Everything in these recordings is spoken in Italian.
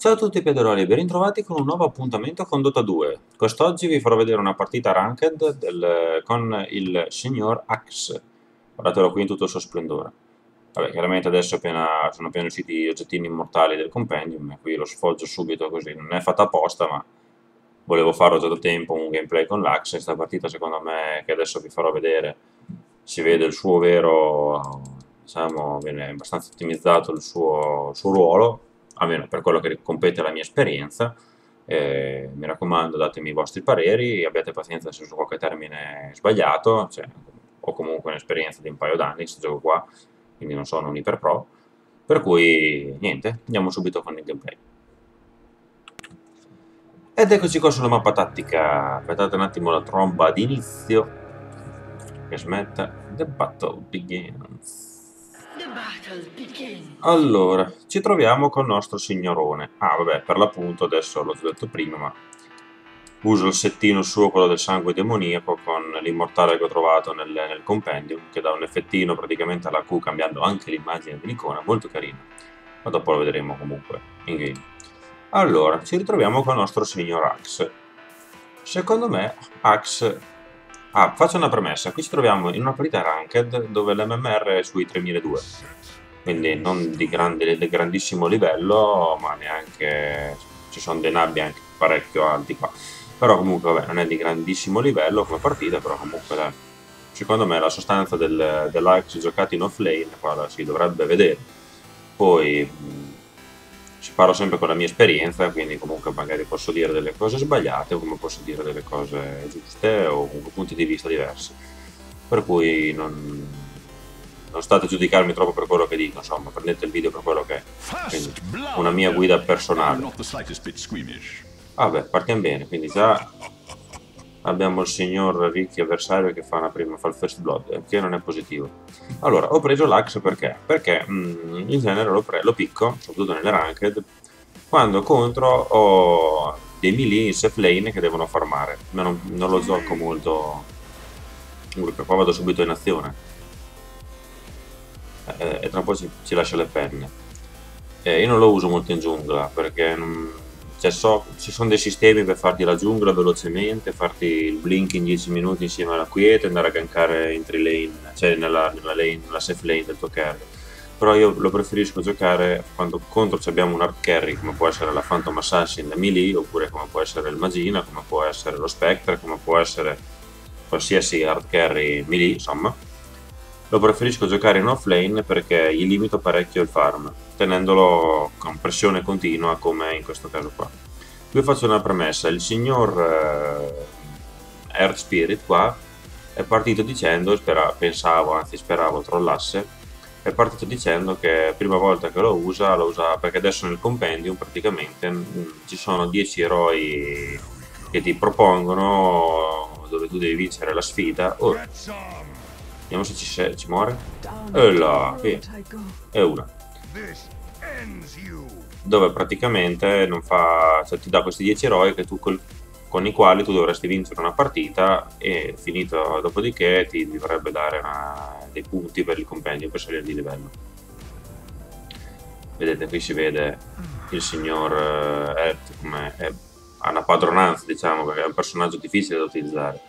Ciao a tutti pedoroli, ben ritrovati con un nuovo appuntamento con Dota 2. Quest'oggi vi farò vedere una partita ranked con il signor Axe. Guardatelo qui in tutto il suo splendore. Vabbè, chiaramente adesso sono appena usciti gli oggettini immortali del compendium, e qui lo sfoggio subito così. Non è fatta apposta, ma volevo farlo già da tempo un gameplay con l'Axe. Questa partita secondo me, che adesso vi farò vedere, si vede il suo vero, diciamo, viene abbastanza ottimizzato il suo ruolo, almeno per quello che compete alla mia esperienza. Mi raccomando, datemi i vostri pareri, abbiate pazienza se uso qualche termine sbagliato, cioè, ho comunque un'esperienza di un paio d'anni, questo gioco qua, quindi non sono un iper pro, per cui niente, andiamo subito con il gameplay. Ed eccoci qua sulla mappa tattica, aspettate un attimo la tromba d'inizio, che smetta, the battle begins. Allora, ci troviamo col nostro signorone. Ah, vabbè, per l'appunto, adesso l'ho detto prima, ma uso il settino suo, quello del sangue demoniaco, con l'immortale che ho trovato nel compendium, che dà un effettino praticamente alla Q, cambiando anche l'immagine dell'icona, molto carino. Ma dopo lo vedremo comunque in game. Allora, ci ritroviamo con il nostro signor Axe. Secondo me, Axe... Ah, faccio una premessa. Qui ci troviamo in una partita ranked dove l'MMR è sui 3002. Quindi non di grandissimo livello, ma neanche... ci sono dei nabbi anche parecchio alti qua. Però comunque, vabbè, non è di grandissimo livello come partita, però comunque, dai, secondo me la sostanza dell'Axe giocato in offlane, qua si dovrebbe vedere. Poi ci parlo sempre con la mia esperienza, quindi comunque magari posso dire delle cose sbagliate, o come posso dire delle cose giuste, o comunque punti di vista diversi. Per cui non state a giudicarmi troppo per quello che dico, insomma, prendete il video per quello che è. Quindi, una mia guida personale. Vabbè, partiamo bene, quindi già abbiamo il signor Ricky avversario che fa il first blood, che non è positivo. Allora, ho preso l'Axe perché in genere lo picco, soprattutto nelle ranked, quando contro ho dei melee in safe lane che devono farmare. Ma non lo gioco molto, perché poi vado subito in azione. E tra un po' ci lascia le penne. Io non lo uso molto in giungla, perché cioè, ci sono dei sistemi per farti la giungla velocemente, farti il blink in 10 minuti insieme alla quiete, andare a gankare in 3 lane, cioè nella safe lane del tuo carry. Però io lo preferisco giocare quando contro abbiamo un hard carry, come può essere la Phantom Assassin da melee, oppure come può essere il Magina, come può essere lo Spectre, come può essere qualsiasi hard carry melee, insomma. Lo preferisco giocare in offlane perché gli limito parecchio il farm, tenendolo con pressione continua come in questo caso qua. Qui faccio una premessa, il signor Earth Spirit qua è partito dicendo, speravo trollasse, è partito dicendo che prima volta che lo usa perché adesso nel compendium praticamente ci sono 10 eroi che ti propongono dove tu devi vincere la sfida. Vediamo se ci muore. E là, via. E una. Dove praticamente non fa, cioè, ti dà questi 10 eroi con i quali tu dovresti vincere una partita e finito dopodiché ti dovrebbe dare dei punti per il compendio per salire di livello. Vedete, qui si vede il signor Earth come ha una padronanza, diciamo, perché è un personaggio difficile da utilizzare.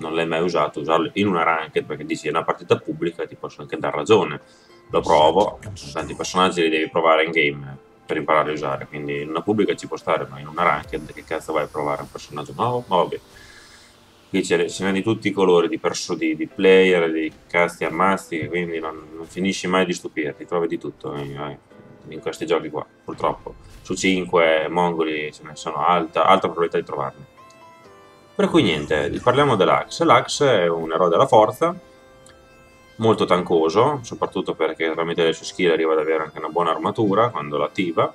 Non l'hai mai usato, usarlo in una ranked perché dici è una partita pubblica e ti posso anche dar ragione. Lo provo, tanti personaggi li devi provare in game per imparare a usare, quindi in una pubblica ci può stare, ma in una ranked che cazzo vai a provare un personaggio nuovo? Ma vabbè. Qui ce n'è di tutti i colori, di player, di casti ammazzi, quindi non finisci mai di stupirti, trovi di tutto in questi giochi qua, purtroppo. Su 5 mongoli ce ne sono alta probabilità di trovarne. Per cui niente, parliamo dell'Axe. L'Axe è un eroe della forza, molto tancoso, soprattutto perché tramite le sue skill arriva ad avere anche una buona armatura quando l'attiva,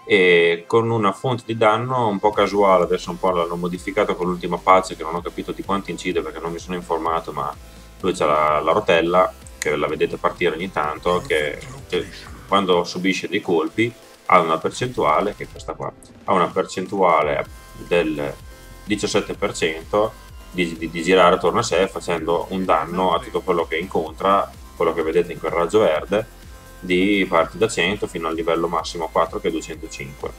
e con una fonte di danno un po' casuale, adesso un po' l'hanno modificato con l'ultima patch che non ho capito di quanto incide perché non mi sono informato, ma lui c'ha la rotella, che la vedete partire ogni tanto, che quando subisce dei colpi ha una percentuale, che è questa qua, ha una percentuale del 17% di girare attorno a sé facendo un danno a tutto quello che incontra, quello che vedete in quel raggio verde, di parti da 100 fino al livello massimo 4 che è 205.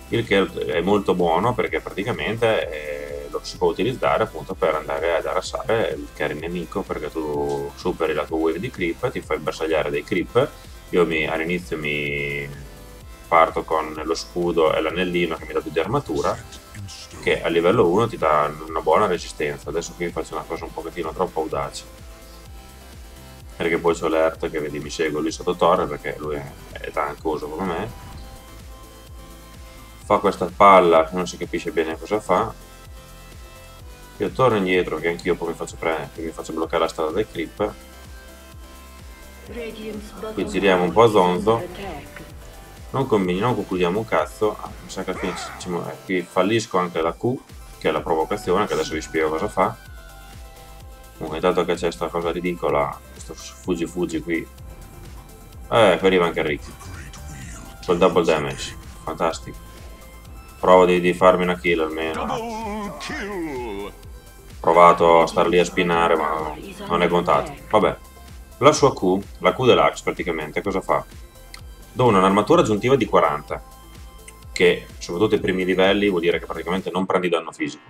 il che è molto buono perché praticamente lo si può utilizzare appunto per andare ad arrasare il carry nemico, perché tu superi la tua wave di creep, ti fai bersagliare dei creep. Io all'inizio mi parto con lo scudo e l'anellino che mi dà 2 di armatura, che a livello 1 ti dà una buona resistenza. Adesso qui faccio una cosa un pochettino troppo audace, perché poi c'ho l'Ert che vedi mi segue lì sotto torre, perché lui è tankoso come me. Fa questa palla che non si capisce bene cosa fa. Io torno indietro, che anch'io poi mi faccio bloccare la strada dai creep. Qui giriamo un po' a zonzo, non concludiamo un cazzo. Mi sa che alla fine qui fallisco anche la Q, che è la provocazione, che adesso vi spiego cosa fa. Comunque intanto che c'è questa cosa ridicola, questo fuggi qui, qui arriva anche Ricky col double damage, fantastico. Provo di farmi una kill almeno. Ho provato a star lì a spinare, ma non è contato. Vabbè, la sua Q, la Q dell'Axe praticamente, cosa fa? Dona un'armatura aggiuntiva di 40, che soprattutto ai primi livelli vuol dire che praticamente non prendi danno fisico,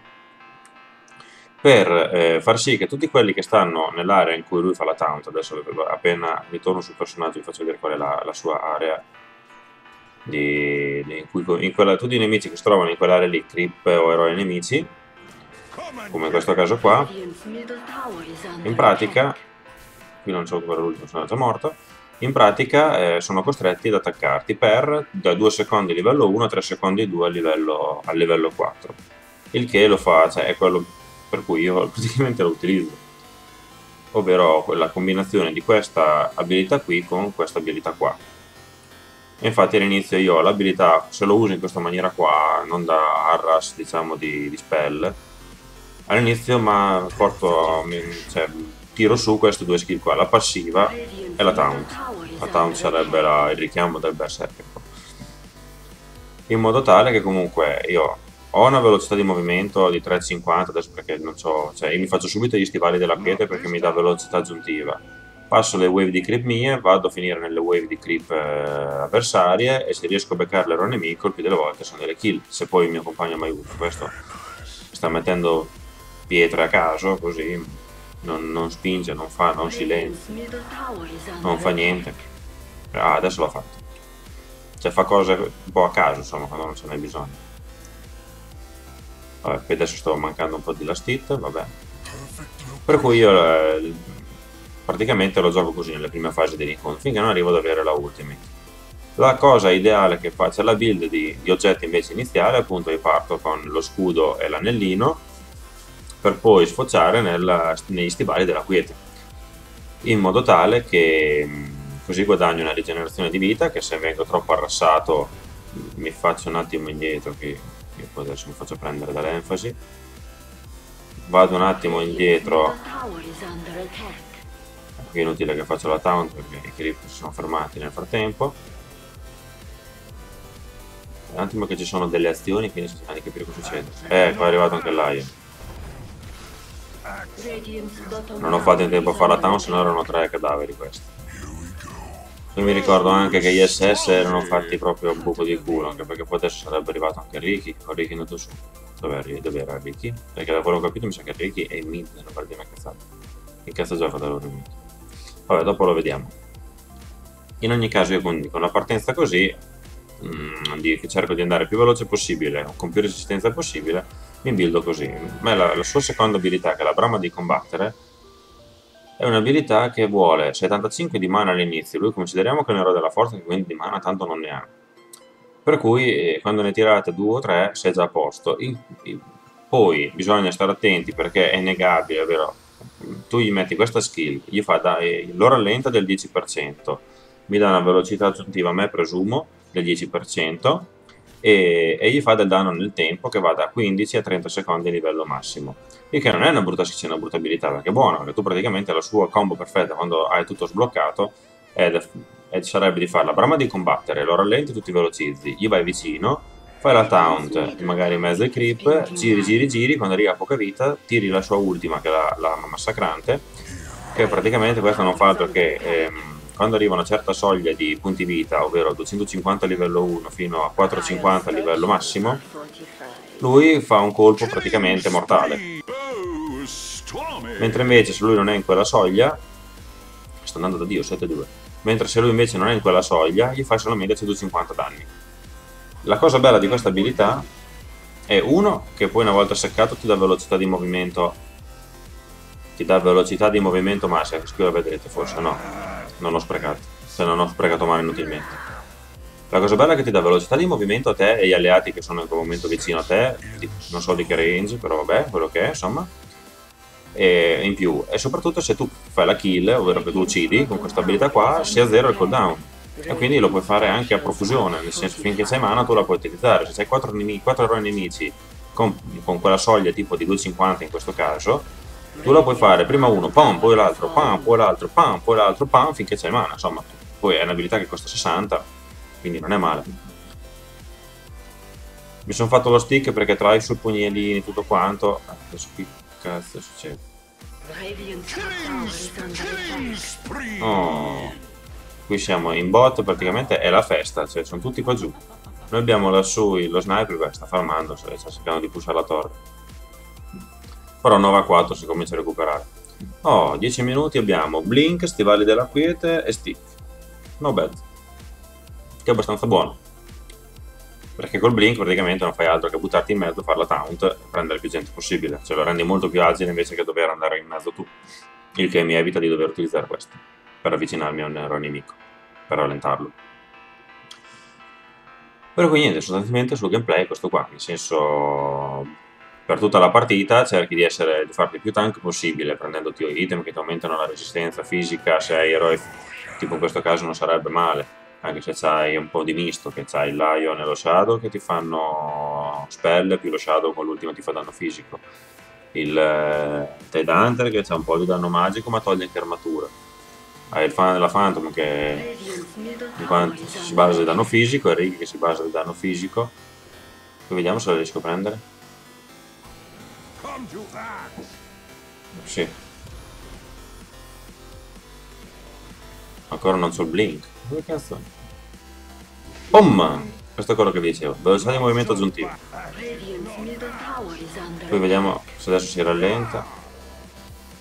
per far sì che tutti quelli che stanno nell'area in cui lui fa la taunt, adesso appena ritorno sul personaggio vi faccio vedere qual è la sua area, tutti i nemici che si trovano in quell'area lì, creep o eroi nemici, come in questo caso qua, in pratica, qui non c'è quello l'ultimo, sono già morto, in pratica sono costretti ad attaccarti da 2 secondi a livello 1 a 3 secondi 2 a livello 4, il che lo fa, cioè è quello per cui io praticamente lo utilizzo, ovvero la combinazione di questa abilità qui con questa abilità qua. Infatti all'inizio io ho l'abilità, se lo uso in questa maniera qua, non da Arras diciamo di spell, all'inizio ma tiro su queste 2 skill qua, la passiva e la taunt. La taunt sarebbe il richiamo del berserker, in modo tale che comunque io ho una velocità di movimento di 3,50 adesso, perché non so, cioè io mi faccio subito gli stivali della quiete perché mi dà velocità aggiuntiva. Passo le wave di creep mie, vado a finire nelle wave di creep avversarie, e se riesco a beccare l'eroe nemico il più delle volte sono delle kill, se poi il mio compagno mi aiuta. Questo sta mettendo pietre a caso, così non spinge, non silenzia, non fa niente. Adesso l'ho fatto, cioè fa cose un po' a caso, insomma, quando non ce n'è bisogno. Vabbè, qui adesso sto mancando un po' di last hit, vabbè, per cui io praticamente lo gioco così nelle prime fasi dell'incontro, finché non arrivo ad avere la ultimate. La cosa ideale che faccia la build di oggetti invece iniziale, appunto io parto con lo scudo e l'anellino, per poi sfociare negli stivali della quiete, in modo tale che così guadagno una rigenerazione di vita, che se vengo troppo arrassato mi faccio un attimo indietro, che poi adesso mi faccio prendere dall'enfasi, vado un attimo indietro. Qui è inutile che faccio la taunt perché i creep si sono fermati nel frattempo. Un attimo che ci sono delle azioni, quindi si sa di capire cosa succede. Qua è arrivato anche l'Aia. Non ho fatto in tempo a fare la taunt, se no erano 3 cadaveri questi. Io mi ricordo anche che gli SS erano fatti proprio un buco di culo, anche perché poi adesso sarebbe arrivato anche Ricky, con Ricky è andato su. Dove era Ricky? Perché da quello che ho capito mi sa che Ricky è in mid, non per dire una cazzata. Che cazzo gioca da loro in mid? Vabbè, dopo lo vediamo. In ogni caso io con la partenza così, cerco di andare il più veloce possibile, con più resistenza possibile, mi buildo così. Ma la sua seconda abilità, che è la brama di combattere, è un'abilità che vuole 75 di mana all'inizio. Lui consideriamo che è un eroe della forza, che quindi di mana tanto non ne ha. Per cui quando ne tirate 2 o 3 sei già a posto. Poi bisogna stare attenti perché è innegabile, è vero? Tu gli metti questa skill, lo rallenta del 10%, mi dà una velocità aggiuntiva a me presumo del 10%, e gli fa del danno nel tempo che va da 15 a 30 secondi a livello massimo, il che non è una brutta abilità, perché è buona, perché tu praticamente la sua combo perfetta quando hai tutto sbloccato sarebbe di fare la brama di combattere, lo rallenti, tu ti velocizzi, gli vai vicino, fai la taunt, magari in mezzo ai creep, giri, quando arriva a poca vita, tiri la sua ultima, che è la massacrante, che praticamente questa non fa altro che quando arriva a una certa soglia di punti vita, ovvero 250 a livello 1 fino a 450 a livello massimo, lui fa un colpo praticamente mortale. Mentre invece se lui non è in quella soglia, sto andando da Dio, 7-2, mentre se lui invece non è in quella soglia, gli fai solamente 150 danni. La cosa bella di questa abilità è, uno, che poi una volta seccato ti dà velocità di movimento massima, che qui la vedrete forse, no, non l'ho sprecato, se non ho sprecato male inutilmente. La cosa bella è che ti dà velocità di movimento a te e agli alleati che sono in quel momento vicino a te, non so di che range, però vabbè, quello che è, insomma. E in più, e soprattutto se tu fai la kill, ovvero che tu uccidi, con questa abilità qua si azzera il cooldown. E quindi lo puoi fare anche a profusione, nel senso finché c'hai mana tu la puoi utilizzare. Se c'hai 4 eroi nemici con quella soglia tipo di 250 in questo caso, tu la puoi fare prima uno, pam, poi l'altro, pam, poi l'altro, pam, poi l'altro, pam, finché c'hai mana. Insomma, poi è un'abilità che costa 60, quindi non è male. Mi sono fatto lo stick perché tra i suoi pugnalini e tutto quanto, adesso qui cazzo succede? Oh, qui siamo in bot, praticamente è la festa, cioè sono tutti qua giù. Noi abbiamo lassù lo sniper, beh, sta farmando, sta cercando di pushare la torre. Però 9 a 4 si comincia a recuperare. Oh, 10 minuti abbiamo Blink, Stivali della Quiete e Stick. No bad. Che è abbastanza buono. Perché col Blink praticamente non fai altro che buttarti in mezzo, fare la taunt e prendere più gente possibile. Cioè lo rendi molto più agile invece che dover andare in mezzo tu. Il che mi evita di dover utilizzare questo per avvicinarmi a un eroe nemico, per rallentarlo. Per cui niente, sostanzialmente sul gameplay è questo qua, nel senso per tutta la partita cerchi di farti più tank possibile, prendendoti item che ti aumentano la resistenza fisica, se hai eroi, tipo in questo caso non sarebbe male, anche se c'hai un po' di misto, che c'hai il Lion e lo Shadow che ti fanno spell, più lo Shadow con l'ultimo ti fa danno fisico, il Tide Hunter che c'ha un po' di danno magico ma toglie anche armatura, hai la Phantom che si basa sul danno fisico, e Rig che si basa sul danno fisico. Poi vediamo se lo riesco a prendere. Sì. Ancora non c'ho il blink. Dove cazzo? Questo è quello che vi dicevo. Velocità di movimento aggiuntivo. Poi vediamo se adesso si rallenta.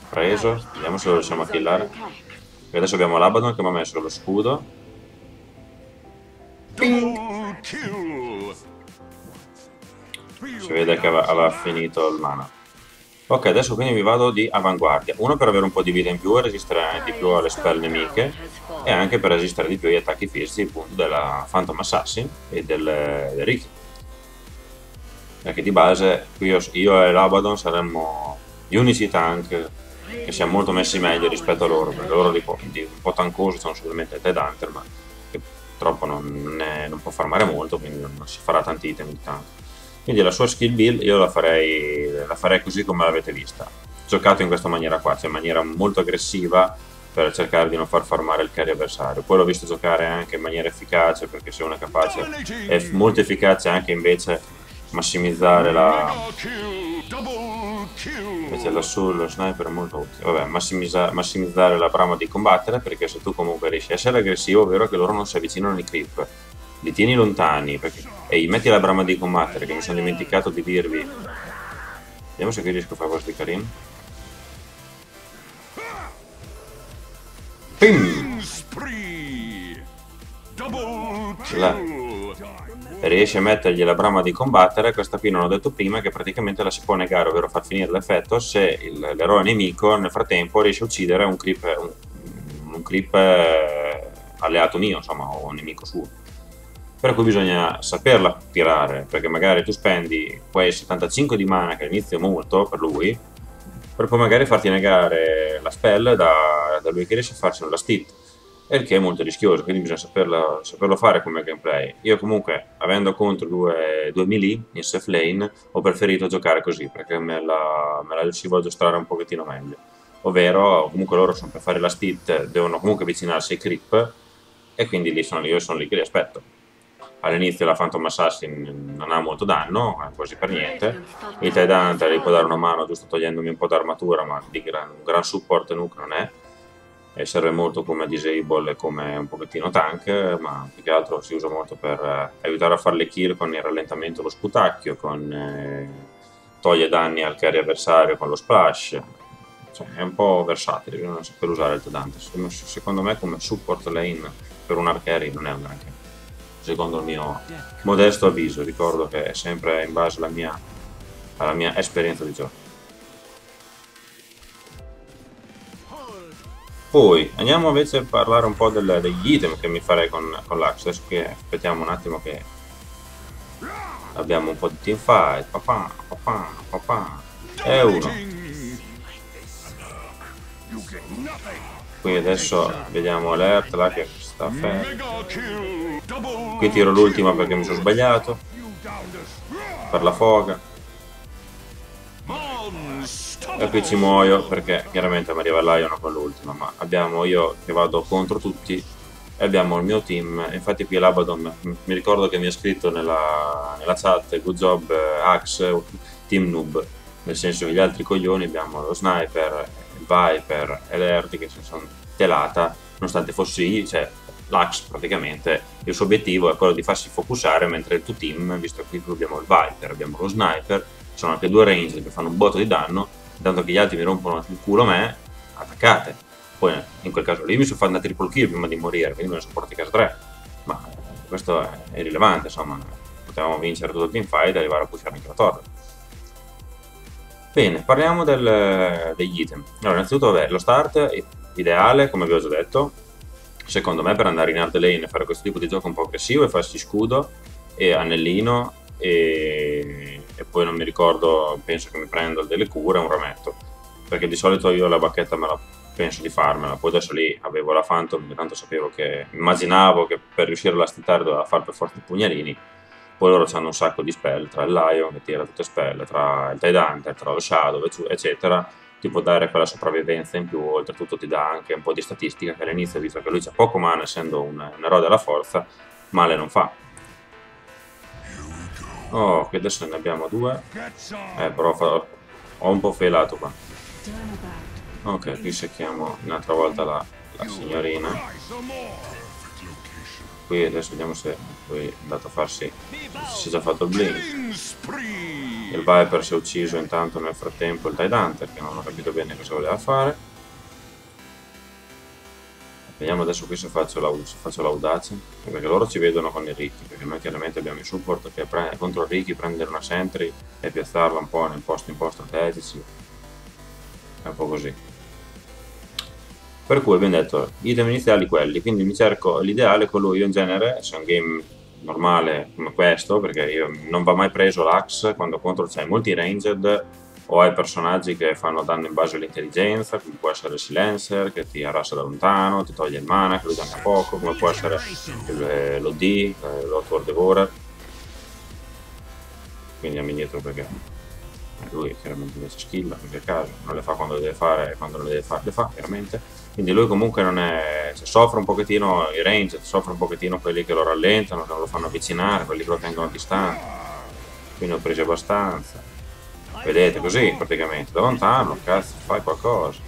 Preso. Vediamo se lo riusciamo a killare. E adesso abbiamo l'Abaddon che mi ha messo lo scudo. Ping! Si vede che aveva finito il mana. Ok, adesso quindi mi vado di avanguardia. Uno per avere un po' di vita in più e resistere di più alle spell nemiche, e anche per resistere di più agli attacchi fisici appunto della Phantom Assassin e del Riki. Perché di base io e l'Abaddon saremmo gli unici tank che siamo molto messi meglio rispetto a loro, perché loro un po' tankoso sono solamente Tide Hunter, ma che purtroppo non può farmare molto, quindi non si farà tanti item di tank. Quindi la sua skill build io la farei così come l'avete vista, giocato in questa maniera qua, cioè in maniera molto aggressiva per cercare di non far farmare il carry avversario. Poi l'ho visto giocare anche in maniera efficace, perché se uno è capace, è molto efficace anche invece massimizzare invece lassù lo sniper è molto utile. Vabbè, massimizzare la brama di combattere, perché se tu comunque riesci a essere aggressivo, è vero che loro non si avvicinano ai creep, li tieni lontani e gli metti la brama di combattere, che mi sono dimenticato di dirvi. Vediamo se qui riesco a fare questo di Karim. Pim! Riesce a mettergli la brama di combattere. Questa qui non ho detto prima che praticamente la si può negare, ovvero far finire l'effetto, se l'eroe nemico nel frattempo riesce a uccidere un creep alleato mio, insomma, o un nemico suo. Per cui bisogna saperla tirare, perché magari tu spendi quei 75 di mana, che all'inizio è molto per lui, per poi magari farti negare la spell da lui che riesce a farsi la stit, e il che è molto rischioso, quindi bisogna saperlo fare come gameplay. Io comunque, avendo contro due melee in safe lane, ho preferito giocare così, perché me la riuscivo a giostrare un pochettino meglio. Ovvero, comunque loro sono per fare la stit, devono comunque avvicinarsi ai creep, e quindi io sono lì che li aspetto. All'inizio la Phantom Assassin non ha molto danno, quasi per niente. Il Tide Hunter gli può dare una mano giusto togliendomi un po' d'armatura, ma di gran support nuke non è. e serve molto come disable e come un pochettino tank, ma più che altro si usa molto per aiutare a fare le kill con il rallentamento e lo sputacchio, toglie danni al carry avversario con lo splash, cioè è un po' versatile, bisogna saper usare il Tedante. Secondo me come support lane per un hard carry non è un granché, secondo il mio modesto avviso, ricordo che è sempre in base alla mia esperienza di gioco. Poi andiamo invece a parlare un po' degli item che mi farei con l'Axe. Adesso che aspettiamo un attimo che abbiamo un po' di teamfight. Papà. E uno. Qui adesso vediamo alert là che sta fermo. Qui tiro l'ultima perché mi sono sbagliato. Per la foga. E qui ci muoio perché chiaramente mi arriva con l'ultima, ma abbiamo io che vado contro tutti e abbiamo il mio team. Infatti qui l'Abaddon mi ricordo che mi ha scritto nella chat good job Axe team noob, nel senso che gli altri coglioni abbiamo lo sniper, il Viper e l'Erti che si sono telata nonostante fossi, cioè l'Axe praticamente il suo obiettivo è quello di farsi focusare, mentre il tuo team, visto che qui abbiamo il Viper, abbiamo lo sniper, sono anche due ranger che fanno un botto di danno, tanto che gli altri mi rompono il culo a me, attaccate. Poi in quel caso lì mi sono fatto una triple kill prima di morire, quindi me ne sono portati a casa 3. Ma questo è irrilevante, insomma, potevamo vincere tutto il teamfight e arrivare a pushare anche la torre. Bene, parliamo degli item. Allora, innanzitutto, vabbè, lo start ideale, come vi ho già detto, secondo me per andare in hard lane e fare questo tipo di gioco un po' aggressivo e farsi scudo e anellino e poi non mi ricordo, penso che mi prendo delle cure e un rametto, perché di solito io la bacchetta penso di farmela. Poi adesso lì avevo la Phantom, tanto sapevo che immaginavo che per riuscire a lastitare doveva fare per forza i pugnalini. Poi loro hanno un sacco di spell, tra il Lion che tira tutte spell, tra il Tidehunter, tra lo Shadow eccetera, ti può dare quella sopravvivenza in più. Oltretutto ti dà anche un po' di statistica che all'inizio, visto che lui c'ha poco mana essendo un eroe della forza, male non fa. Oh, qui adesso ne abbiamo due. Però ho un po' failato qua. Ok, qui secchiamo un'altra volta la signorina. Qui adesso vediamo se lui è andato a farsi, se si è già fatto il blink. Il Viper si è ucciso intanto nel frattempo il Tidehunter, che non ho capito bene cosa voleva fare. Vediamo adesso qui se faccio l'audace, perché loro ci vedono con il Riki, perché noi chiaramente abbiamo il support che contro il Riki prendere una sentry e piazzarla un po' in posti un po' strategici, è un po' così. Per cui abbiamo detto item iniziali quelli, quindi mi cerco l'ideale con lui. Io in genere, se è un game normale come questo, perché io non va mai preso l'Axe quando contro c'hai molti ranged o hai personaggi che fanno danno in base all'intelligenza, come può essere il Silencer che ti arrassa da lontano, ti toglie il mana, che lui danno poco, come può essere l'OD, l'Outward Devourer. Quindi andiamo indietro perché lui chiaramente invece skill, in quel caso non le fa quando le deve fare e quando non le deve fare le fa, chiaramente. Quindi lui comunque non è, cioè, soffre un pochettino i range, soffre un pochettino quelli che lo rallentano, che non lo fanno avvicinare, quelli che lo tengono a distanza. Qui ne ho presi abbastanza. Vedete, così praticamente, da lontano, cazzo, fai qualcosa.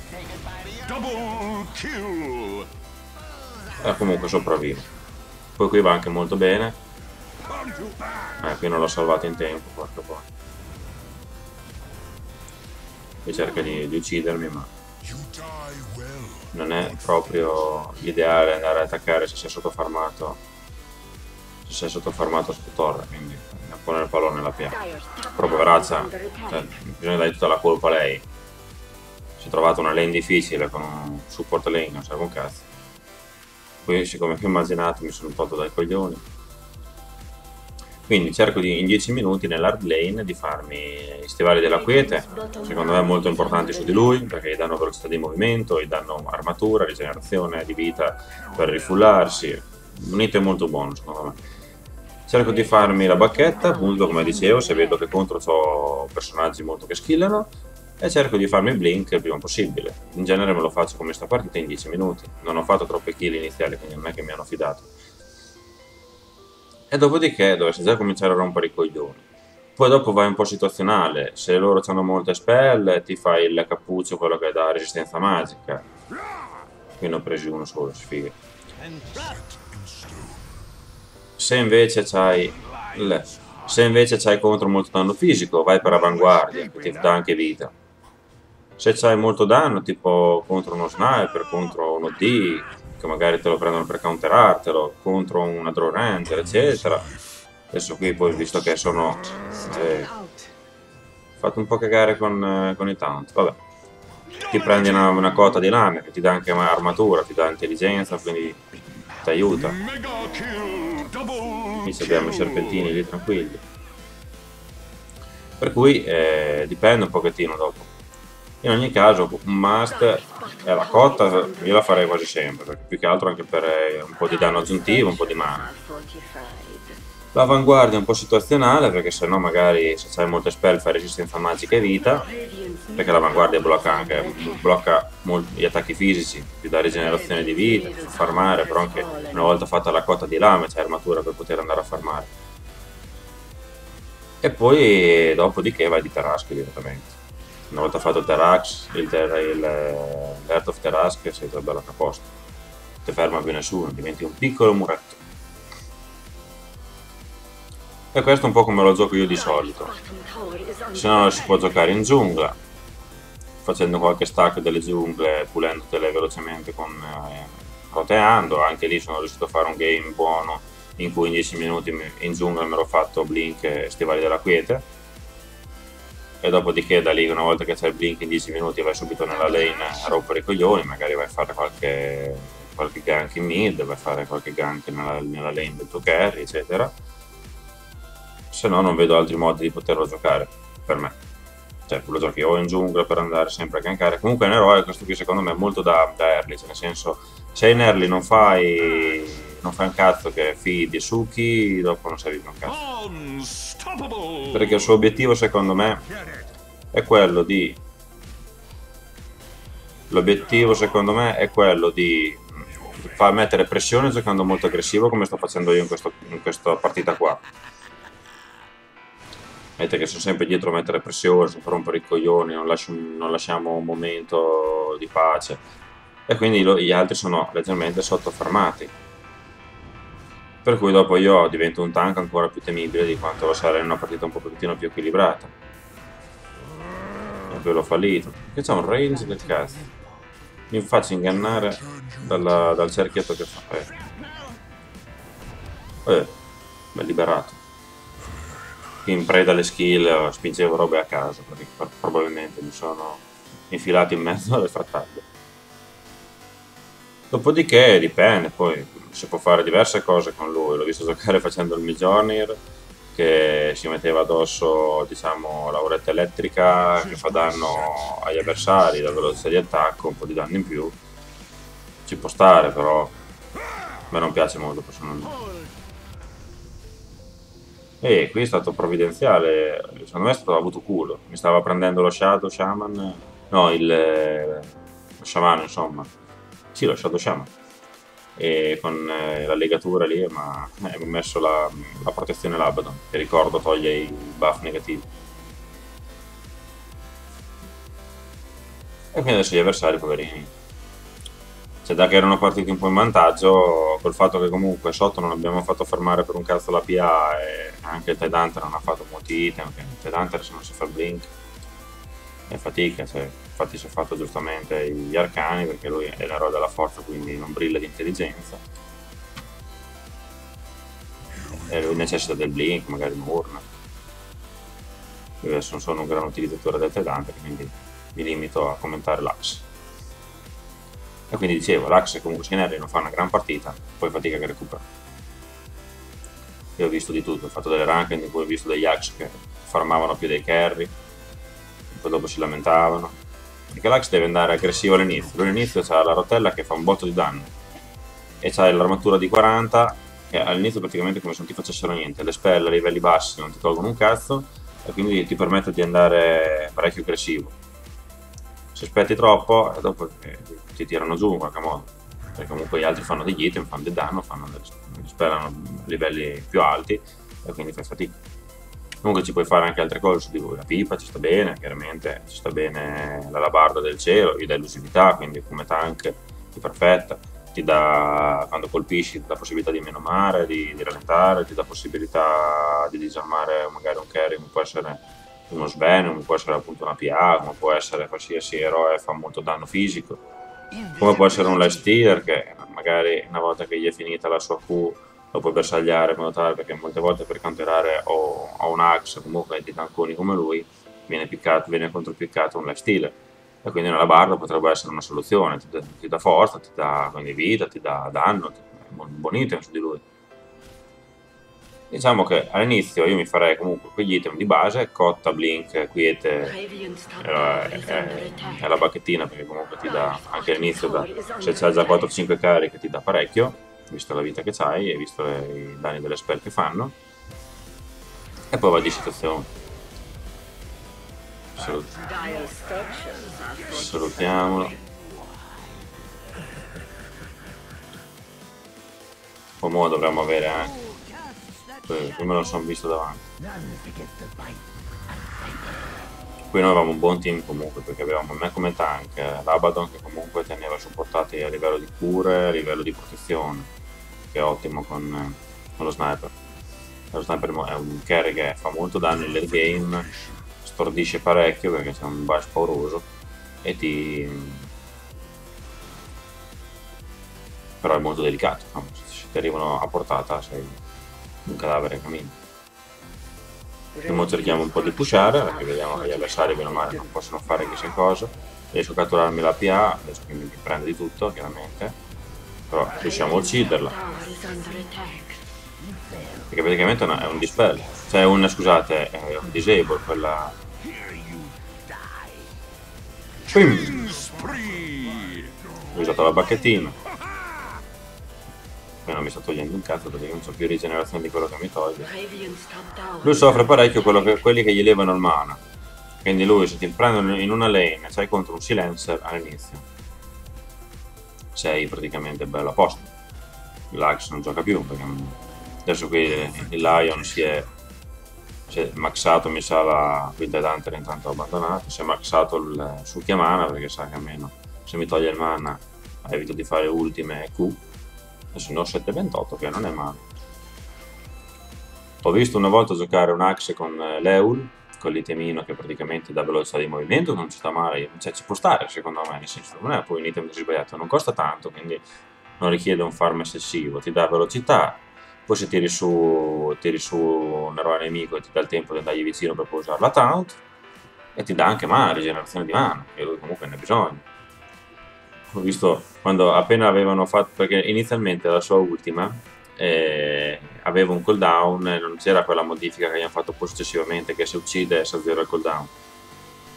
E comunque sopravvive. Poi qui va anche molto bene. Qui non l'ho salvato in tempo, porca poi. Qui cerca di uccidermi, ma non è proprio l'ideale andare ad attaccare se sei sottofarmato. Se sei sottofarmato sotto torre, quindi a ponere il pallone nella piana. Però poveraccia, cioè, bisogna dare tutta la colpa a lei. Si è trovata una lane difficile con un support lane, non serve un cazzo. Qui, siccome che ho immaginato, mi sono tolto dai coglioni. Quindi cerco in 10 minuti nell'hard lane di farmi i stivali della quiete, secondo me molto importanti su di lui, perché gli danno velocità di movimento, gli danno armatura, rigenerazione di vita per rifullarsi. Un item molto buono secondo me. Cerco di farmi la bacchetta, appunto come dicevo, se vedo che contro ho personaggi molto che skillano, e cerco di farmi il blink il prima possibile. In genere me lo faccio come sta partita in 10 minuti, non ho fatto troppe kill iniziali, quindi non è che mi hanno fidato. E dopodiché dovresti già cominciare a rompere i coglioni. Poi dopo vai un po' situazionale, se loro hanno molte spell ti fai il cappuccio, quello che dà resistenza magica. Quindi ho preso uno solo, sfiga. Se invece c'hai contro molto danno fisico, vai per avanguardia, che ti dà anche vita. Se c'hai molto danno, tipo contro uno sniper, contro uno D, che magari te lo prendono per counterartelo, contro una Draw Ranger, eccetera. Adesso qui poi, visto che sono... fatto un po' cagare con i taunt, vabbè. Ti prendi una quota di lame, che ti dà anche armatura, ti dà intelligenza, quindi ti aiuta. Qui abbiamo i serpentini lì tranquilli. Per cui dipende un pochettino dopo. In ogni caso un must è la cotta, io la farei quasi sempre, perché più che altro anche per un po' di danno aggiuntivo, un po' di mana. L'avanguardia è un po' situazionale, perché se no magari se c'hai molte spell fai resistenza magica e vita, perché l'avanguardia blocca gli attacchi fisici, ti dà rigenerazione di vita, ti fa farmare, però anche una volta fatta la cotta di lame c'è armatura per poter andare a farmare. E poi dopodiché vai di Tarrasque direttamente. Una volta fatto l'Earth of Tarrasque sei già bello a posto. Non ti ferma più nessuno, diventi un piccolo muretto. E questo è un po' come lo gioco io di solito. Se no si può giocare in giungla, facendo qualche stack delle giungle, pulendotele velocemente roteando. Anche lì sono riuscito a fare un game buono in cui in 10 minuti in giungla mi ero fatto Blink e Stivali della Quiete. E dopodiché da lì, una volta che c'è il Blink in 10 minuti, vai subito nella lane a rompere i coglioni, magari vai a fare qualche gank in mid, vai a fare qualche gank nella lane del tuo carry, eccetera. Se no non vedo altri modi di poterlo giocare, per me. Cioè, lo giochi o in giungla per andare sempre a gankare. Comunque è un eroe, questo qui secondo me è molto da early, cioè nel senso, se in early non fai un cazzo che feed e succhi, dopo non serve più un cazzo. Perché il suo obiettivo secondo me è quello di... L'obiettivo secondo me è quello di far mettere pressione giocando molto aggressivo, come sto facendo io in questa partita qua. Vedete che sono sempre dietro a mettere pressione, sempre rompere i coglioni, non lasciamo un momento di pace. E quindi gli altri sono leggermente sottofermati. Per cui dopo io divento un tank ancora più temibile di quanto lo sarei in una partita un pochettino più equilibrata. E poi l'ho fallito. Che c'è un range del cazzo. Mi faccio ingannare dal cerchietto che fa. Beh, liberato. In preda alle skill spingevo robe a caso, perché probabilmente mi sono infilato in mezzo alle frattaglie. Dopodiché dipende, poi si può fare diverse cose con lui. L'ho visto giocare facendo il Mjolnir, che si metteva addosso, diciamo, la uretta elettrica che fa danno agli avversari, la velocità di attacco, un po' di danno in più. Ci può stare, però a me non piace molto personalmente. E qui è stato provvidenziale, secondo me ha avuto culo. Mi stava prendendo lo Shadow Shaman, no, lo Shaman insomma. Sì, lo Shadow Shaman. E con la legatura lì mi ha messo la protezione Labadon, che ricordo toglie i buff negativi. E quindi adesso gli avversari, poverini. C'è da che erano partiti un po' in vantaggio, col fatto che comunque sotto non abbiamo fatto fermare per un cazzo la PA e anche il Tidehunter non ha fatto molti item, il Tidehunter se non si fa blink è fatica, cioè, infatti si è fatto giustamente gli arcani perché lui è l'eroe della forza, quindi non brilla di intelligenza. E lui necessita del blink, magari un'urna. Io adesso non sono un gran utilizzatore del Tidehunter, quindi mi limito a commentare l'axe. E quindi dicevo, l'Axe comunque Schienelli non fa una gran partita, poi fatica che recupera. Io ho visto di tutto, ho fatto delle ranked in cui ho visto degli Axe che farmavano più dei carry, poi dopo si lamentavano. Perché l'Axe deve andare aggressivo all'inizio, lui all'inizio c'ha la rotella che fa un botto di danno, e c'ha l'armatura di 40, che all'inizio praticamente è come se non ti facessero niente, le spell a livelli bassi non ti tolgono un cazzo, e quindi ti permette di andare parecchio aggressivo. Se aspetti troppo, dopo ti tirano giù in qualche modo, perché comunque gli altri fanno degli item, fanno del danno, sperano a livelli più alti e quindi fai fatica. Comunque ci puoi fare anche altre cose su di lui, la pipa ci sta bene, chiaramente ci sta bene l'alabarda del cielo, gli dà elusività, quindi come tank perfetta, ti dà, quando colpisci, ti dà possibilità di menomare, di rallentare, ti dà possibilità di disarmare magari un carry, come può essere uno Sven, come può essere appunto una PA, come può essere qualsiasi eroe fa molto danno fisico, come può essere un Lifestealer che magari una volta che gli è finita la sua Q lo puoi bersagliare in modo tale, perché molte volte per counterare o un Axe, comunque di tankoni come lui, viene contropiccato un Lifestealer, e quindi una barda potrebbe essere una soluzione, ti dà forza, ti dà quindi vita, ti dà danno, un buon item su di lui. Diciamo che all'inizio io mi farei comunque quegli item di base, cotta, blink, quiete e la bacchettina, perché comunque ti dà anche all'inizio, se c'hai già 4-5 cariche ti dà parecchio, visto la vita che c'hai e visto i danni delle spell che fanno, e poi va di situazione. Salutiamolo. O mo dovremmo avere anche. Qui me lo sono visto davanti. Qui noi avevamo un buon team comunque, perché avevamo me come tank, l'Abaddon che comunque teneva supportati a livello di cure, a livello di protezione, che è ottimo con lo sniper. Lo sniper è un carry che fa molto danno in late game, stordisce parecchio perché c'è un bash pauroso e però è molto delicato, no? Se ti arrivano a portata sei un cadavere in cammino. Ora cerchiamo un po' di pushare, perché vediamo che gli avversari meno male non possono fare chissà cosa. Riesco a catturarmi la PA, adesso quindi mi prende di tutto chiaramente, però riusciamo a ucciderla, perché praticamente è un dispel, cioè scusate, è un disable quella. Ho usato la bacchettina, non mi sto togliendo un cazzo perché non so più rigenerazione di quello che mi toglie. Lui soffre parecchio quelli che gli levano il mana, quindi lui se ti prendono in una lane e sei contro un silencer all'inizio sei praticamente bello a posto. L'Axe non gioca più perché adesso qui il Lion si è maxato, mi sa la Quintet Hunter, intanto ho abbandonato, si è maxato il suo chiamana perché sa che almeno se mi toglie il mana evito di fare ultime e Q. Adesso ne ho 728 che non è male. Ho visto una volta giocare un Axe con l'Eul, con l'itemino che praticamente dà velocità di movimento, non ci sta male, cioè ci può stare secondo me, nel senso non è poi un item così sbagliato, non costa tanto, quindi non richiede un farm eccessivo, ti dà velocità, poi se tiri su un eroe nemico e ti dà il tempo di andargli vicino per poi usare la taunt, e ti dà anche mana, rigenerazione di mana, che lui comunque ne ha bisogno. Ho visto quando appena avevano fatto, perché inizialmente la sua ultima aveva un cooldown e non c'era quella modifica che gli hanno fatto poi successivamente che se uccide si azzera il cooldown.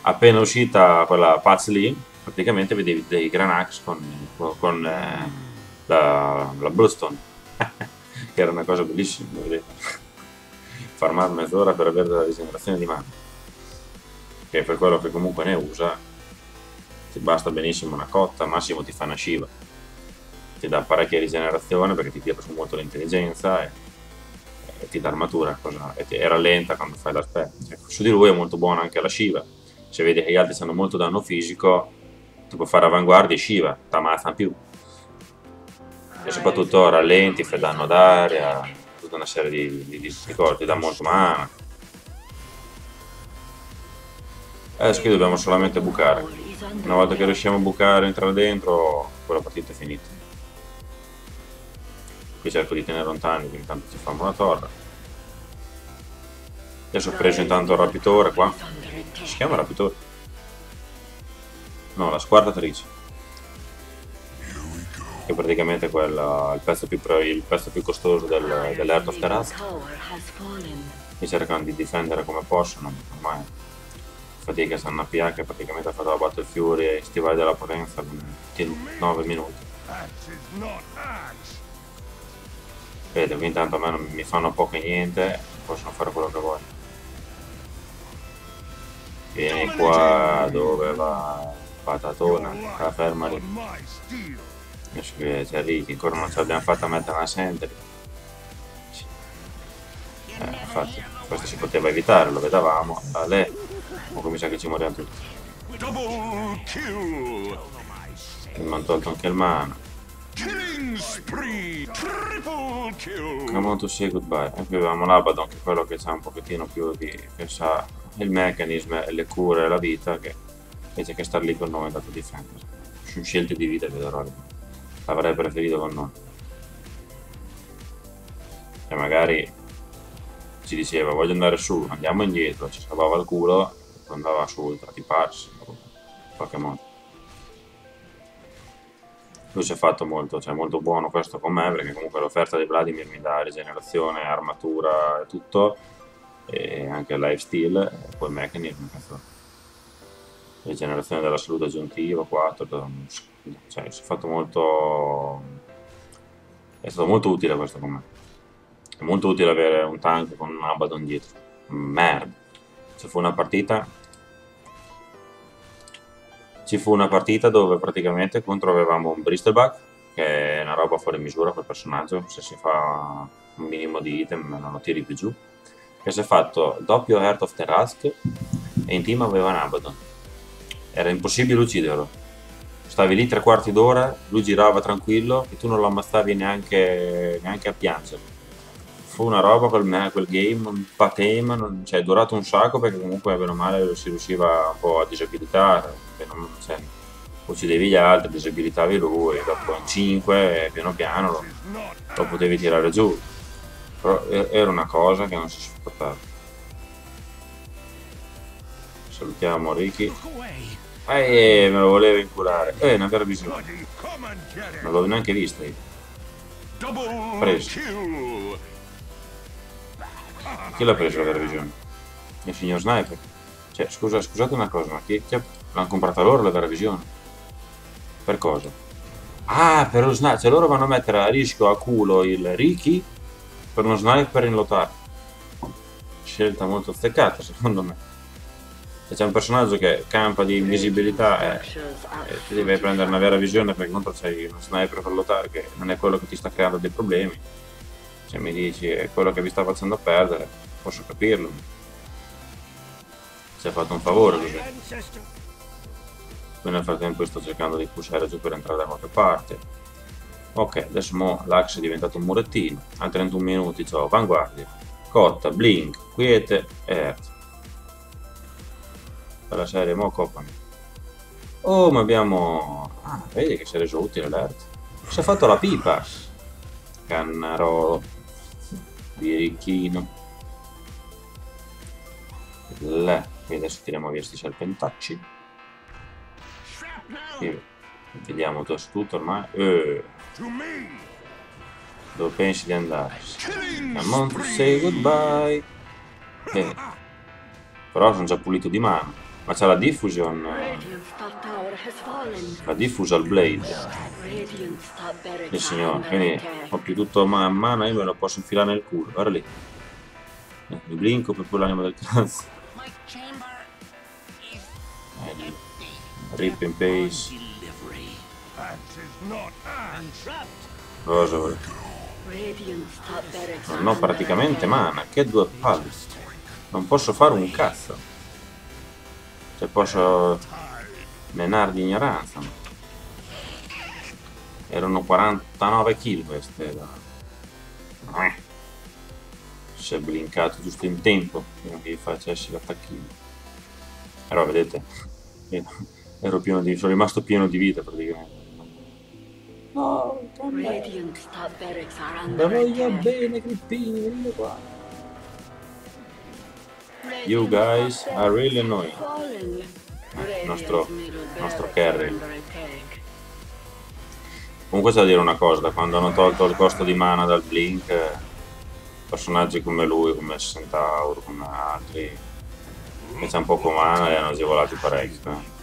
Appena uscita quella patch lì, praticamente vedevi dei Granax con la Bloodstone che era una cosa bellissima, farmare mezz'ora per avere la rigenerazione di mana, che per quello che comunque ne usa ti basta benissimo una cotta, al massimo ti fa una Shiva, ti dà parecchia rigenerazione perché ti tira su molto l'intelligenza e ti dà armatura e rallenta quando fai la spell. Su di lui è molto buona anche la Shiva, se vedi che gli altri hanno molto danno fisico ti può fare avanguardia e Shiva, ti ammazza più, e soprattutto rallenti, fai danno d'aria, tutta una serie di cose, ti dà molto mana. Adesso qui dobbiamo solamente bucare, una volta che riusciamo a bucare, entrare dentro, quella partita è finita. Qui cerco di tenere lontani, quindi intanto ci fanno una torre. Adesso ho preso intanto il rapitore qua, si chiama rapitore? No, la squartatrice, che praticamente è il pezzo più costoso dell'Heart of the Wrath. Mi cercano di difendere come possono, ormai fatica, stanno una PA che praticamente ha fatto la Battle Fury e stivali della potenza in 9 minuti. Vedete, qui intanto a me non mi fanno poco e niente, possono fare quello che vogliono. Vieni qua, dove va? Patatona, ferma lì. Adesso che c'è lì, che ancora non ci abbiamo fatta mettere una sentry. Infatti, questo si poteva evitare, lo vedevamo. Ma mi sa che ci moriamo tutti. Mi hanno tolto anche il mana. Come on to say goodbye. E qui avevamo l'Abaddon, che è quello che sa un pochettino più di... che sa il meccanismo e le cure e la vita, che invece che star lì con noi dato difendere. Su scelte di vita vedrò. L'avrei preferito con noi. E magari ci diceva voglio andare su, andiamo indietro, ci salvava il culo e andava su ultra ti parsi in qualche modo. Lui si è fatto molto, cioè molto buono questo con me, perché comunque l'offerta di Vladimir mi dà rigenerazione, armatura e tutto, e anche lifesteal, e poi mechanism, rigenerazione della salute aggiuntiva, 4, cioè si è fatto molto... è stato molto utile questo con me. È molto utile avere un tank con un Abaddon dietro. Merda. Ci fu una partita dove praticamente contro avevamo un Bristleback, che è una roba fuori misura quel personaggio, se si fa un minimo di item non lo tiri più giù, che si è fatto doppio Heart of Terrask e in team aveva un Abaddon. Era impossibile ucciderlo. Stavi lì 3/4 d'ora, lui girava tranquillo e tu non lo ammazzavi neanche a piangere. Fu una roba quel game, un patema, cioè è durato un sacco perché comunque bene o male si riusciva un po' a disabilitare, cioè, uccidevi gli altri, disabilitavi lui, dopo in 5 piano piano lo potevi tirare giù, però era una cosa che non si sopportava. Salutiamo Ricky. Me lo voleva inculare, una vera visione, non l'ho neanche vista io. Preso. Chi l'ha preso la vera visione? Il signor Sniper. Cioè, scusate una cosa, ma l'hanno comprata loro la vera visione? Per cosa? Ah, per lo sniper. Cioè loro vanno a mettere a rischio a culo il Ricky per uno sniper in lottare. Scelta molto azzeccata, secondo me. Se c'è un personaggio che campa di invisibilità ti devi prendere una vera visione perché contro c'hai uno sniper per lottare che non è quello che ti sta creando dei problemi. Se mi dici è quello che vi sta facendo perdere, posso capirlo. Ci ha fatto un favore così. Poi nel frattempo sto cercando di pushare giù per entrare da qualche parte. Ok, adesso l'axe è diventato un murettino. A 31 minuti c'ho Vanguardia, Cotta, Blink, Quiete e Earth. Per la serie coppami. Oh, ma abbiamo... Ah, vedi che si è reso utile l'Earth. Si è fatto la pipa. Cannarolo. Birichino. Qui adesso tiriamo via sti serpentacci. Vediamo tutto ormai. Dove pensi di andare? Come on to say goodbye. Però sono già pulito di mano. Ma c'è la diffusion. La diffusal blade. Il signore. Quindi ho più tutto a mano, io me lo posso infilare nel culo. Guarda lì. Mi blinco per l'anima del cazzo. Rip in pace. Cosa vuoi? Non ho praticamente mana. Che due palle. Non posso fare un cazzo. Cioè posso menare di ignoranza. Ma... erano 49 kill queste. Si è blinkato giusto in tempo prima che facessi l'attacchino. Però vedete, ero pieno di... sono rimasto pieno di vita praticamente. No, la voglio bene, Crippini, venite qua. You guys are really annoying. Nostro carry. Comunque c'è da dire una cosa, da quando hanno tolto il costo di mana dal blink, personaggi come lui, come Centauro, come altri, che c'è un poco mana, li hanno agevolati parecchio.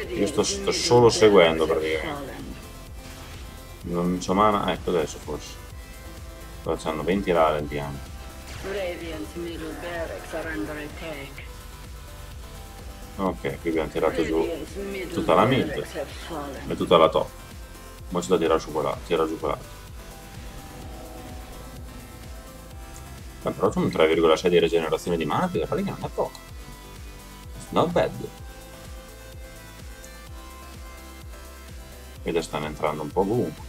Io sto solo seguendo praticamente. Non c'ho mana, ecco adesso forse. Sto facendo 20 ralenti anche. Ok, qui abbiamo tirato giù tutta la mid e tutta la top. Ora c'è da tirare giù quell'altro. Però sono 3,6 di rigenerazione di mana, perché praticamente è poco. Not bad. Ed stanno entrando un po' ovunque.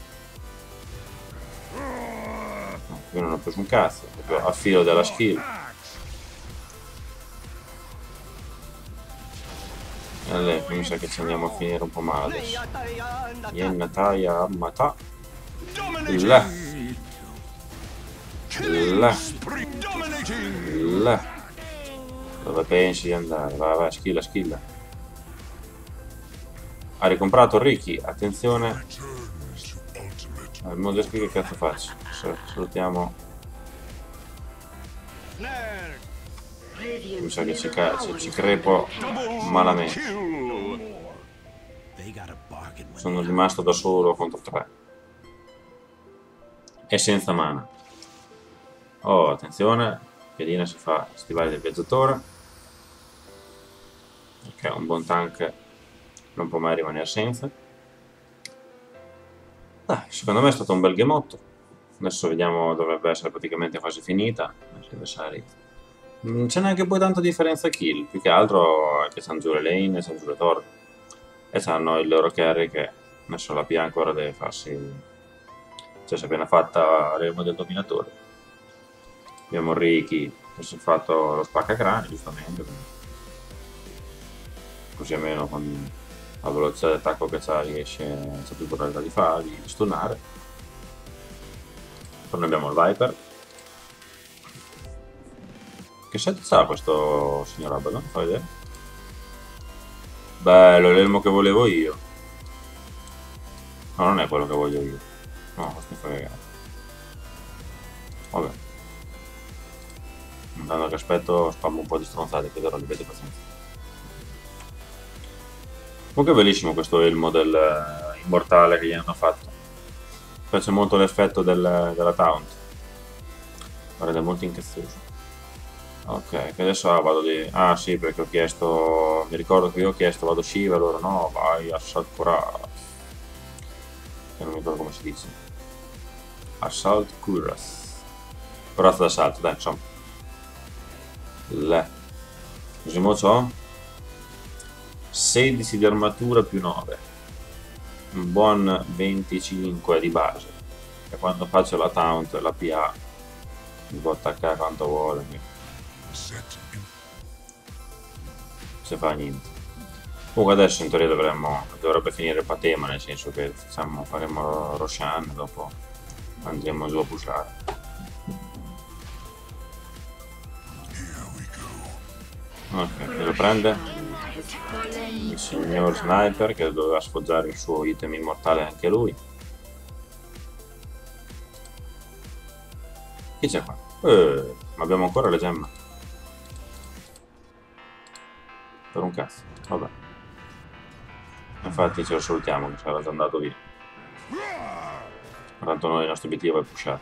No, io non ho preso un cazzo, proprio a filo della skill. Allora, mi sa che ci andiamo a finire un po' male adesso. Yenna Taya Ammata. Là. Là. Là. Dove pensi di andare? Vai, vai, schilla, schilla. Ha ricomprato Ricky, attenzione. Il Modeschi che cazzo faccio? Salutiamo. Mi sa che ci crepo malamente. Sono rimasto da solo contro 3. E senza mana. Oh, attenzione. Piedina si fa stivali del viaggiatore. Perché un buon tank non può mai rimanere senza. Secondo me è stato un bel gamotto. Adesso vediamo, dovrebbe essere praticamente quasi finita. Non c'è neanche poi tanta differenza kill, più che altro è che stanno giù le lane e stanno giù le torri. E hanno il loro carry che adesso la PA ancora deve farsi. Cioè si è appena fatta l'elmo del dominatore. Abbiamo Ricky che si è fatto lo spaccacrani, giustamente. Così almeno con la velocità di attacco che c'ha riesce, c'è più probabilità di farli, di stunnare. Poi noi abbiamo il Viper. Che set sa questo signor Abaddon? Fa vedere? Bello, l'elmo che volevo io. No, non è quello che voglio io. No, questo mi fa cagare. Vabbè. Intanto che aspetto spammo un po' di stronzate, che darò, li vedo pazienza. Comunque è bellissimo questo elmo del immortale che gli hanno fatto. Piace molto l'effetto della taunt. Guarda, è molto incazzoso. Ok, che adesso vado di. Ah sì, perché ho chiesto. Mi ricordo che io ho chiesto vado Shiva, loro no, vai Assault Cuirass. Che non mi ricordo come si dice. Assault Cuirass. Corazza d'assalto, dai, insomma. Così mo c'ho 16 di armatura più 9, un buon 25 di base, e quando faccio la taunt la PA mi può attaccare quanto vuole, non si fa niente. Comunque adesso in teoria dovrebbe finire il patema, nel senso che faremo Roshan e dopo andremo giù a pushare. Ok, lo prende il signor Sniper che doveva sfoggiare il suo item immortale anche lui. Chi c'è qua? Ma abbiamo ancora le gemme. Per un cazzo, vabbè. Infatti ce lo salutiamo che sarà già andato via. Tanto noi il nostro obiettivo è pushare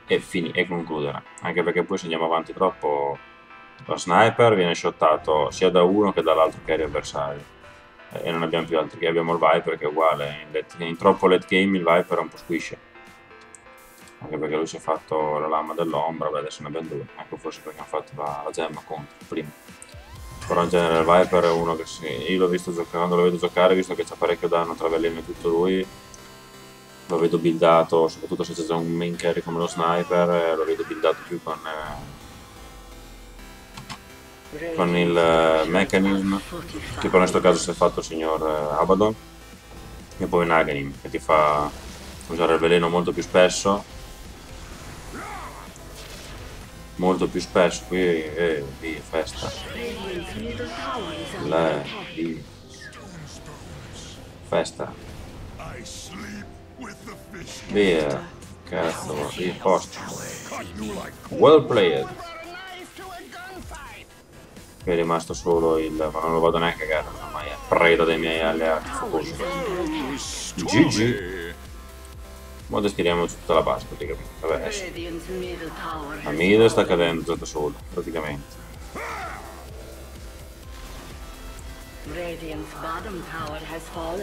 e concludere, anche perché poi se andiamo avanti troppo lo sniper viene shottato sia da uno che dall'altro carry avversario e non abbiamo più altri. Abbiamo il Viper che è uguale, in troppo late game il Viper è un po' squishy, anche perché lui si è fatto la lama dell'ombra. Beh, adesso ne abbiamo due, ecco, forse perché hanno fatto la gemma contro prima. Però in genere il Viper è uno che io l'ho visto giocare, quando lo vedo giocare, visto che c'ha parecchio danno tra veleno e tutto lui, lo vedo buildato, soprattutto se c'è già un main carry come lo sniper, lo vedo buildato più con il mechanism, che per questo caso si è fatto il signor Abaddon, e poi Naganim che ti fa usare il veleno molto più spesso, qui via, festa, festa, via, cazzo, via, posto, well played. Qui è rimasto solo ma non lo vado neanche a cagare, ormai è preda dei miei alleati focosi. GG. Ora tiriamo tutta la base praticamente. Vabbè, adesso la mid sta cadendo già da solo, praticamente.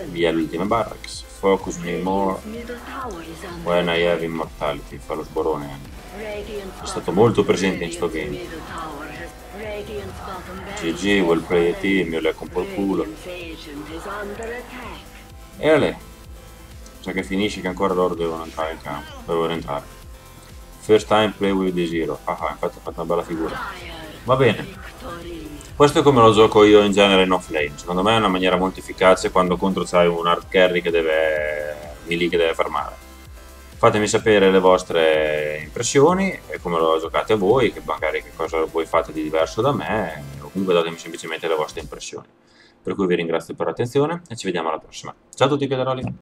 Via l'ultima barracks. Focus me more when I have immortality. Fa lo sborone. È stato molto presente in sto game. GG, vuol play team, io lecco un po' il culo. E ale, sa che finisce che ancora loro devono entrare in campo, devono entrare. First time play with the zero. Ah, infatti ha fatto una bella figura. Va bene. Questo è come lo gioco io in genere in offlane. Secondo me è una maniera molto efficace quando contro c'hai un hard carry che deve melee che deve farmare. Fatemi sapere le vostre impressioni e come lo giocate a voi, che magari che cosa voi fate di diverso da me, o comunque datemi semplicemente le vostre impressioni. Per cui vi ringrazio per l'attenzione e ci vediamo alla prossima. Ciao a tutti, Piederoli!